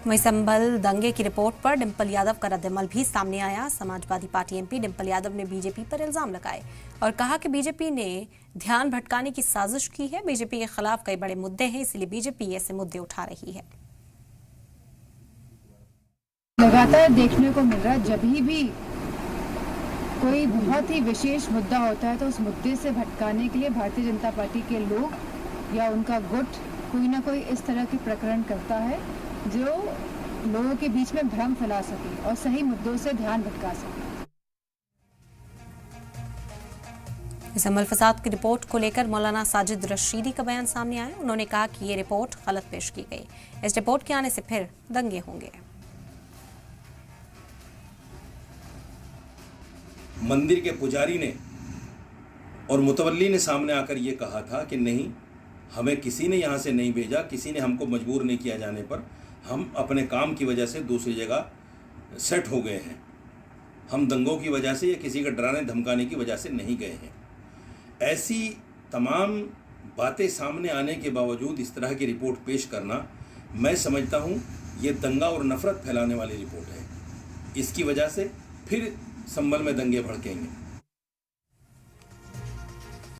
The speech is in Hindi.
वहीं संभल दंगे की रिपोर्ट पर डिंपल यादव का रद्दअमल भी सामने आया। समाजवादी पार्टी एमपी डिंपल यादव ने बीजेपी पर इल्जाम लगाए और कहा कि बीजेपी ने ध्यान भटकाने की साजिश की है। बीजेपी के खिलाफ कई बड़े मुद्दे हैं, इसलिए बीजेपी ऐसे मुद्दे उठा रही है। लगातार देखने को मिल रहा है, जब भी कोई बहुत ही विशेष मुद्दा होता है तो उस मुद्दे से भटकाने के लिए भारतीय जनता पार्टी के लोग या उनका गुट कोई ना कोई इस तरह के प्रकरण करता है जो लोगों के बीच में भ्रम फैला सके और सही मुद्दों से ध्यान भटका सके। इस अमल फसाद की रिपोर्ट को लेकर मौलाना साजिद रशीदी का बयान सामने आया। उन्होंने कहा कि ये रिपोर्ट गलत पेश की गई। इस रिपोर्ट के आने से फिर दंगे होंगे। मंदिर के पुजारी ने और मुतवल्ली ने सामने आकर ये कहा था कि नहीं, हमें किसी ने यहाँ से नहीं भेजा, किसी ने हमको मजबूर नहीं किया जाने पर हम अपने काम की वजह से दूसरी जगह सेट हो गए हैं। हम दंगों की वजह से या किसी का डराने धमकाने की वजह से नहीं गए हैं। ऐसी तमाम बातें सामने आने के बावजूद इस तरह की रिपोर्ट पेश करना, मैं समझता हूँ ये दंगा और नफरत फैलाने वाली रिपोर्ट है। इसकी वजह से फिर संभल में दंगे भड़केंगे।